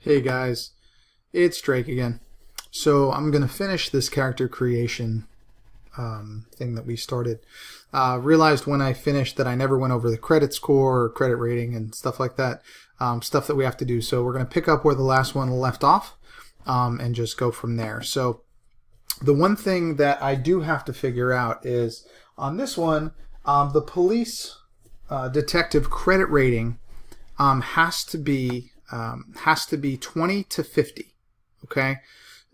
Hey guys, it's Drake again. So I'm going to finish this character creation thing that we started. Realized when I finished that I never went over the credit score or credit rating and stuff like that, stuff that we have to do. So we're going to pick up where the last one left off and just go from there. So the one thing that I do have to figure out is on this one, the police detective credit rating has to be 20 to 50, okay?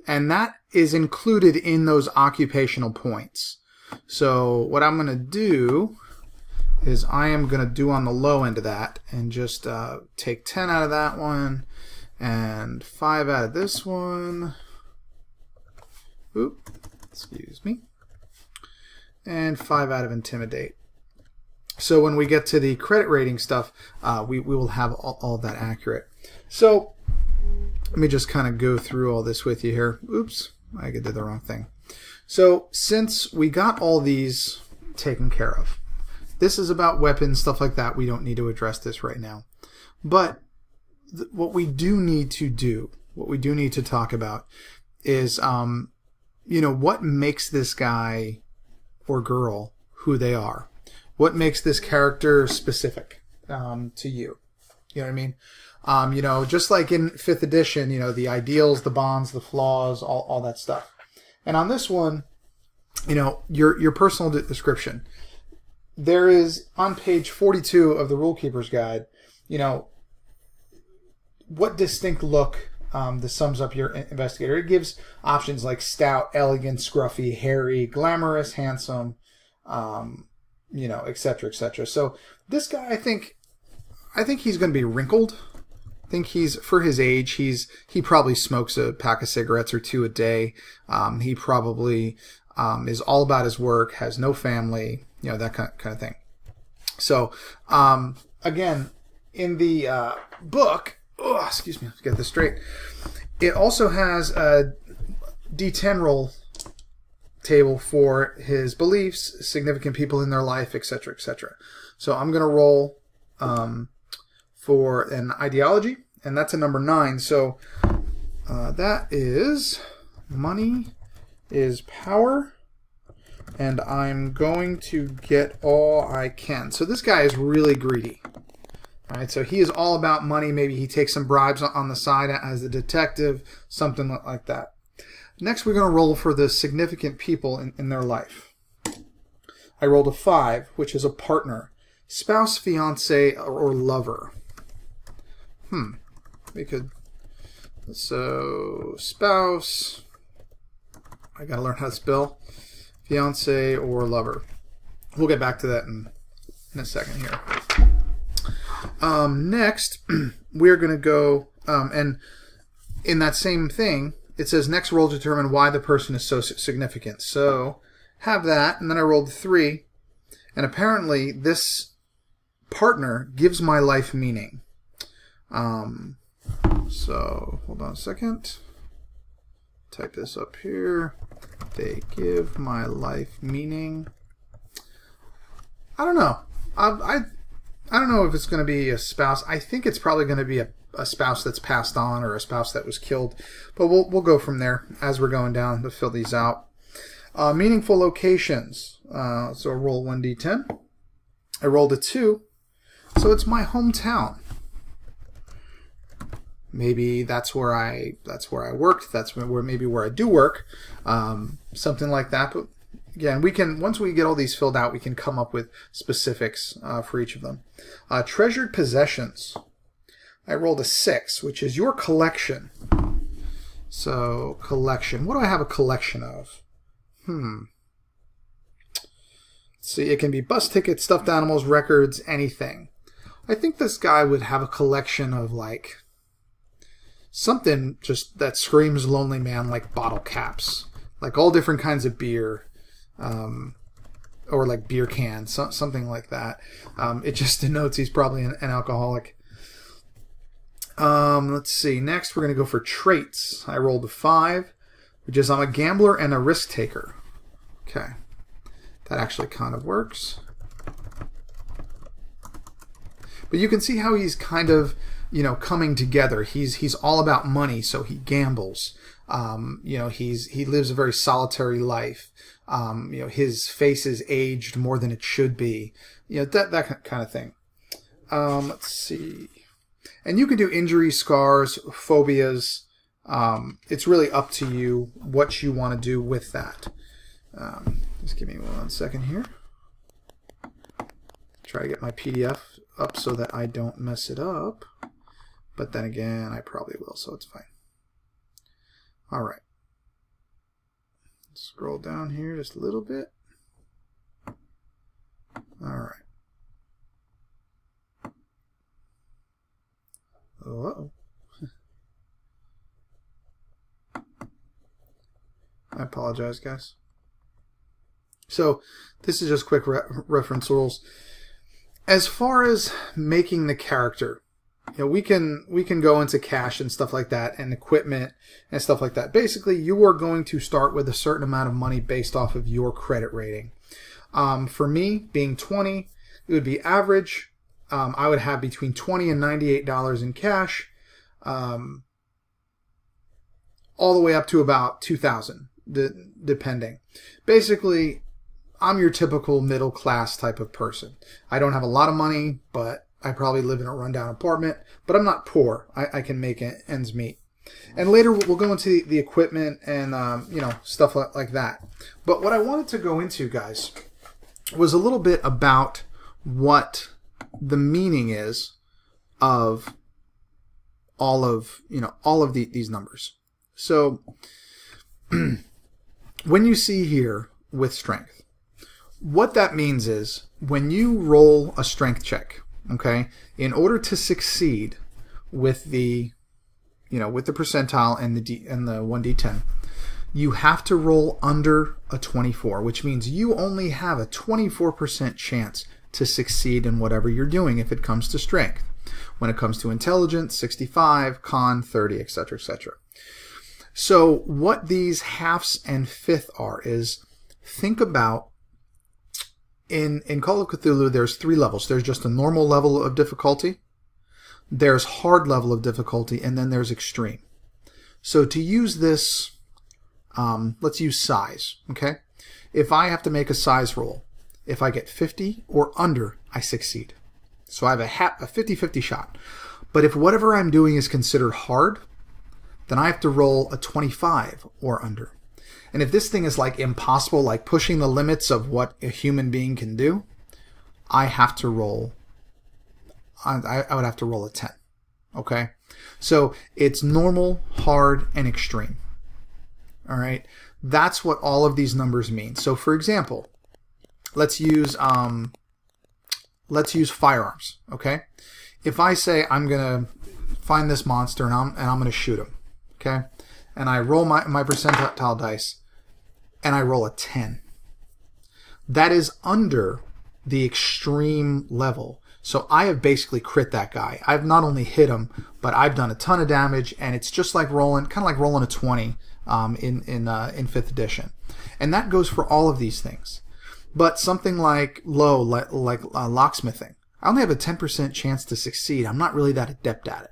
And that is included in those occupational points. So what I'm going to do is I am going to do on the low end of that and just take 10 out of that one and 5 out of this one. Oop, excuse me. And 5 out of intimidate. So when we get to the credit rating stuff, we will have all that accurate. So let me just kind of go through all this with you here. Oops, I did the wrong thing. So since we got all these taken care of, this is about weapons, stuff like that. We don't need to address this right now. But what we do need to talk about is, what makes this guy or girl who they are. What makes this character specific to you? You know what I mean? Just like in 5th edition, the ideals, the bonds, the flaws, all that stuff. And on this one, your personal description. There is, on page 42 of the Rule Keeper's Guide, what distinct look that sums up your investigator. It gives options like stout, elegant, scruffy, hairy, glamorous, handsome, et cetera, et cetera. So this guy, I think he's going to be wrinkled. I think for his age, he probably smokes a pack of cigarettes or 2 a day. He probably is all about his work, has no family, that kind of thing. So again, in the book, excuse me, let's get this straight. It also has a D10 roll table for his beliefs, significant people in their life, etc., etc. So I'm going to roll for an ideology, and that's a number 9. So that is money is power, and I'm going to get all I can. So this guy is really greedy. All right, so he is all about money. Maybe he takes some bribes on the side as a detective, something like that. Next, we're going to roll for the significant people in their life. I rolled a 5, which is a partner, spouse, fiance, or lover. So spouse, I got to learn how to spell, fiance, or lover. We'll get back to that in a second here. Next, we're going to go, and in that same thing, it says next roll to determine why the person is so significant. So have that, and then I rolled 3, and apparently this partner gives my life meaning. So hold on a second. Type this up here. They give my life meaning. I don't know. I don't know if it's going to be a spouse. I think it's probably going to be a spouse that's passed on or a spouse that was killed. But we'll go from there as we're going down to fill these out. Meaningful locations. So I roll 1d10. I rolled a 2. So it's my hometown. Maybe that's where I worked. That's where I do work. Something like that. But again, once we get all these filled out, we can come up with specifics for each of them. Treasured possessions. I rolled a 6, which is your collection. So, collection. What do I have a collection of? Let's see, it can be bus tickets, stuffed animals, records, anything. I think this guy would have a collection of, like, something just that screams Lonely Man, like bottle caps. Like all different kinds of beer. Or like beer cans, something like that. It just denotes he's probably an alcoholic. Let's see. Next, we're going to go for traits. I rolled a 5, which is I'm a gambler and a risk taker. Okay. That actually kind of works. But you can see how he's kind of, you know, coming together. He's all about money, so he gambles. You know, he lives a very solitary life. You know, his face is aged more than it should be. You know, that kind of thing. Let's see. And you can do injuries, scars, phobias. It's really up to you what you want to do with that. Just give me 1 second here. Try to get my PDF up so that I don't mess it up. But then again, I probably will, so it's fine. All right. Scroll down here just a little bit. All right. Uh-oh. I apologize, guys. So this is just quick reference rules. As far as making the character, you know, we can go into cash and stuff like that, and equipment and stuff like that. Basically, you are going to start with a certain amount of money based off of your credit rating. For me, being 20, it would be average. I would have between $20 and $98 in cash, all the way up to about $2,000, depending. Basically, I'm your typical middle class type of person. I don't have a lot of money, but I probably live in a rundown apartment. But I'm not poor. I can make ends meet. And later we'll go into the equipment and you know, stuff like that. But what I wanted to go into, guys, was a little bit about what the meaning is of all of these numbers. So when you see here with strength, what that means is when you roll a strength check, okay, in order to succeed with the, you know, with the percentile and the 1d10, you have to roll under a 24, which means you only have a 24% chance to succeed in whatever you're doing if it comes to strength. When it comes to intelligence, 65, con, 30, etc., etc. So what these halves and fifth are is, think about, in Call of Cthulhu, there's 3 levels. There's just a normal level of difficulty, there's hard level of difficulty, and then there's extreme. So to use this, let's use size, okay? If I have to make a size roll, if I get 50 or under, I succeed. So I have a 50-50 shot. But if whatever I'm doing is considered hard, then I have to roll a 25 or under. And if this thing is like impossible, like pushing the limits of what a human being can do, I have to roll, I would have to roll a 10. Okay? So it's normal, hard, and extreme. All right? That's what all of these numbers mean. So for example, let's use firearms, okay? If I say I'm going to find this monster and I'm going to shoot him, okay? And I roll my percentile dice and I roll a 10. That is under the extreme level. So I have basically crit that guy. I've not only hit him, but I've done a ton of damage, and it's just like rolling, kind of like rolling a 20 in 5th edition. And that goes for all of these things. But something like low, like locksmithing, I only have a 10% chance to succeed. I'm not really that adept at it.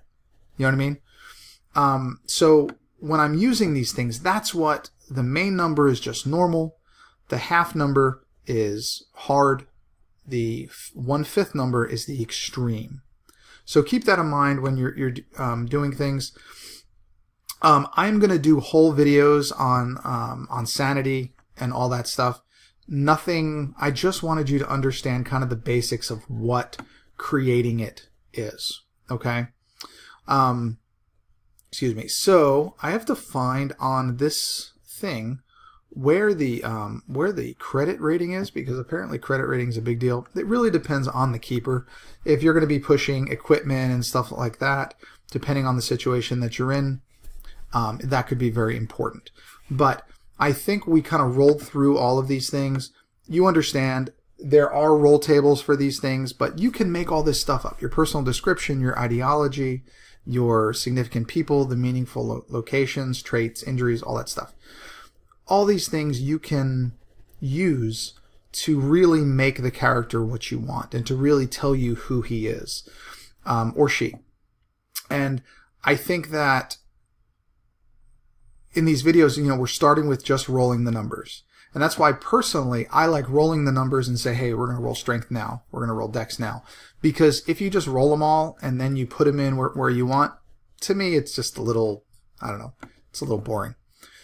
You know what I mean? So when I'm using these things, that's what the main number is, just normal. The half number is hard. The 1/5 number is the extreme. So keep that in mind when you're doing things. I'm going to do whole videos on sanity and all that stuff. Nothing, I just wanted you to understand kind of the basics of what creating it is. Okay? Excuse me. So I have to find on this thing where the credit rating is, because apparently credit rating is a big deal. It really depends on the keeper. If you're going to be pushing equipment and stuff like that, depending on the situation that you're in, that could be very important. But I think we kind of rolled through all of these things. You understand there are roll tables for these things, but you can make all this stuff up. Your personal description, your ideology, your significant people, the meaningful locations, traits, injuries, all that stuff. All these things you can use to really make the character what you want and to really tell you who he is, or she. And I think that in these videos, we're starting with just rolling the numbers. And that's why personally, I like rolling the numbers and say, hey, we're going to roll strength now. We're going to roll dex now. Because if you just roll them all and then you put them in where you want, to me, it's just a little, I don't know, it's a little boring.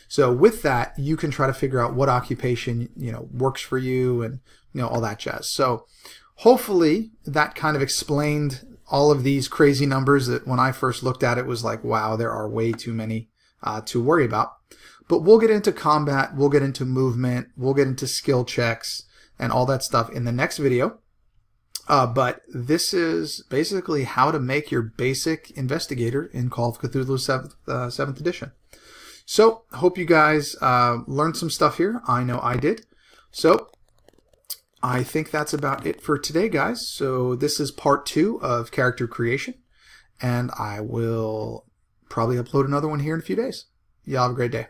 So with that, you can try to figure out what occupation, works for you and, all that jazz. So hopefully that kind of explained all of these crazy numbers that when I first looked at it was like, wow, there are way too many to worry about. But we'll get into combat, we'll get into movement, we'll get into skill checks and all that stuff in the next video. But this is basically how to make your basic investigator in Call of Cthulhu 7th edition. So, hope you guys learned some stuff here. I know I did. So, I think that's about it for today, guys. So, this is part 2 of character creation. And I will probably upload another one here in a few days. Y'all have a great day.